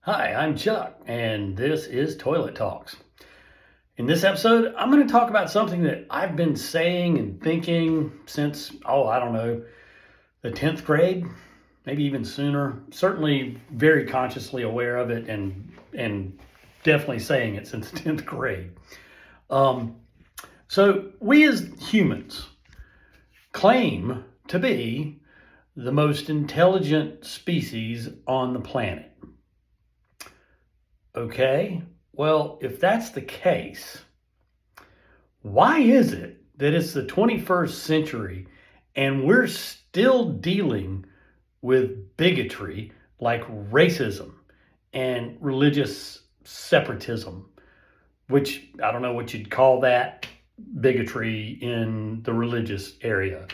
Hi, I'm Chuck, and this is Toilet Talks. In this episode, I'm going to talk about something that I've been saying and thinking since, I don't know, the 10th grade, maybe even sooner. Certainly very consciously aware of it and definitely saying it since the 10th grade. So we as humans claim to be the most intelligent species on the planet. Okay, well, if that's the case, why is it that it's the 21st century and we're still dealing with bigotry like racism and religious separatism, which I don't know what you'd call that, bigotry in the religious area?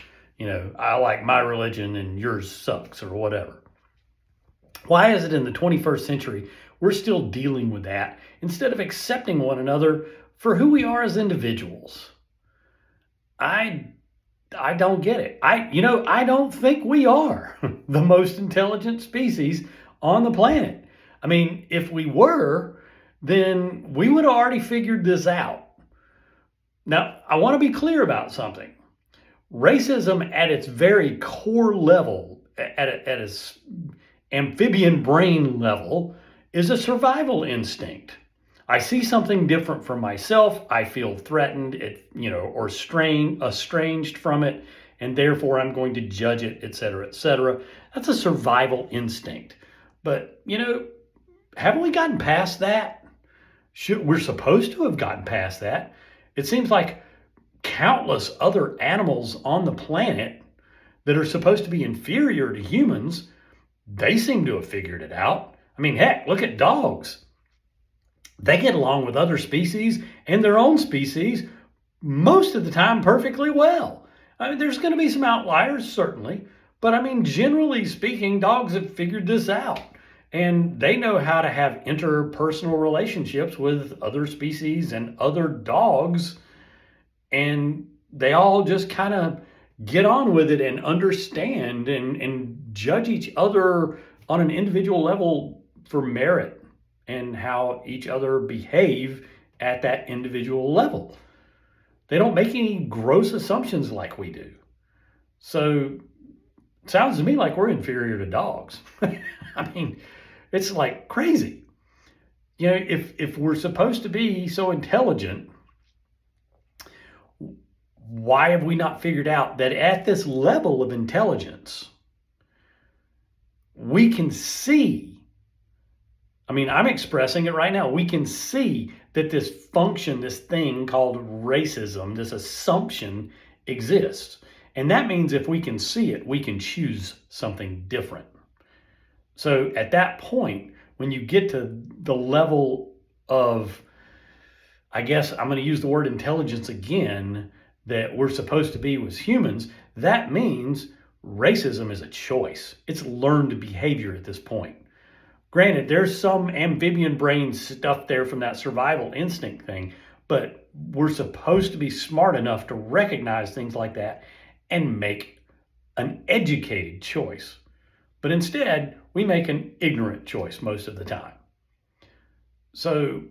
I like my religion and yours sucks or whatever. Why is it in the 21st century we're still dealing with that instead of accepting one another for who we are as individuals? I don't get it. I don't think we are the most intelligent species on the planet. I mean, if we were, then we would have already figured this out. Now, I want to be clear about something. Racism at its very core level, at its amphibian brain level, is a survival instinct. I see something different from myself, I feel threatened, or estranged from it, and therefore I'm going to judge it, etc., etc. That's a survival instinct. But, haven't we gotten past that? We're supposed to have gotten past that. It seems like countless other animals on the planet that are supposed to be inferior to humans, they seem to have figured it out. I mean, heck, look at dogs. They get along with other species and their own species most of the time perfectly well. I mean, there's going to be some outliers, certainly, but I mean, generally speaking, dogs have figured this out and they know how to have interpersonal relationships with other species and other dogs, and they all just kind of get on with it and understand and judge each other on an individual level for merit and how each other behave at that individual level. They don't make any gross assumptions like we do. So it sounds to me like we're inferior to dogs. I mean, it's like crazy. If we're supposed to be so intelligent, why have we not figured out that at this level of intelligence, we can see, I'm expressing it right now, we can see that this function, this thing called racism, this assumption exists. And that means if we can see it, we can choose something different. So at that point, when you get to the level of, I guess I'm going to use the word intelligence again, that we're supposed to be as humans, that means racism is a choice. It's learned behavior at this point. Granted, there's some amphibian brain stuff there from that survival instinct thing, but we're supposed to be smart enough to recognize things like that and make an educated choice. But instead, we make an ignorant choice most of the time. So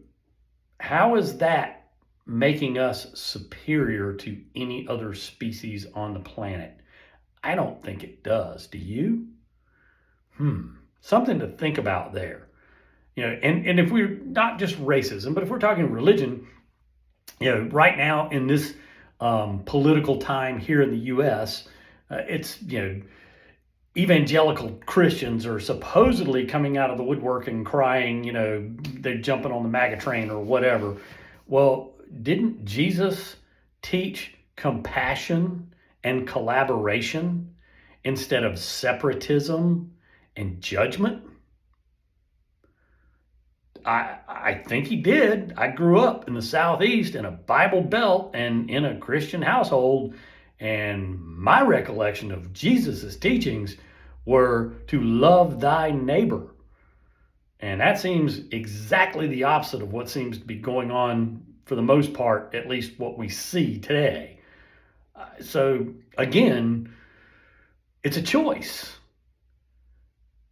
how is that making us superior to any other species on the planet? I don't think it does. Do you? Something to think about there. And if we're not just racism, but if we're talking religion, right now in this political time here in the U.S., it's, evangelical Christians are supposedly coming out of the woodwork and crying, they're jumping on the MAGA train or whatever. Well, didn't Jesus teach compassion and collaboration instead of separatism and judgment? I think he did. I grew up in the Southeast in a Bible Belt and in a Christian household, and my recollection of Jesus's teachings were to love thy neighbor. And that seems exactly the opposite of what seems to be going on for the most part, at least what we see today. So again, it's a choice.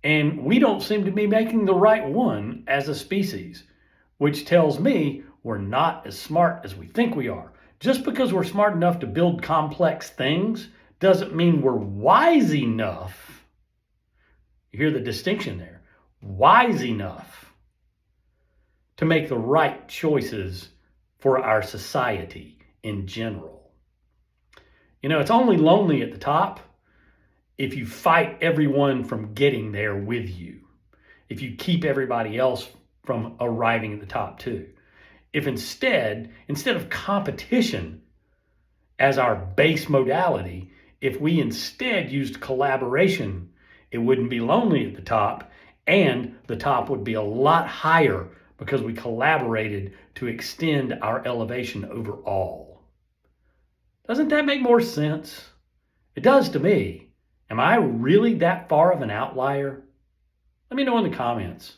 And we don't seem to be making the right one as a species, which tells me we're not as smart as we think we are. Just because we're smart enough to build complex things doesn't mean we're wise enough. You hear the distinction there? Wise enough to make the right choices for our society in general. You know, it's only lonely at the top if you fight everyone from getting there with you, if you keep everybody else from arriving at the top too. If instead of competition as our base modality, if we instead used collaboration, it wouldn't be lonely at the top, and the top would be a lot higher because we collaborated to extend our elevation overall. Doesn't that make more sense? It does to me. Am I really that far of an outlier? Let me know in the comments.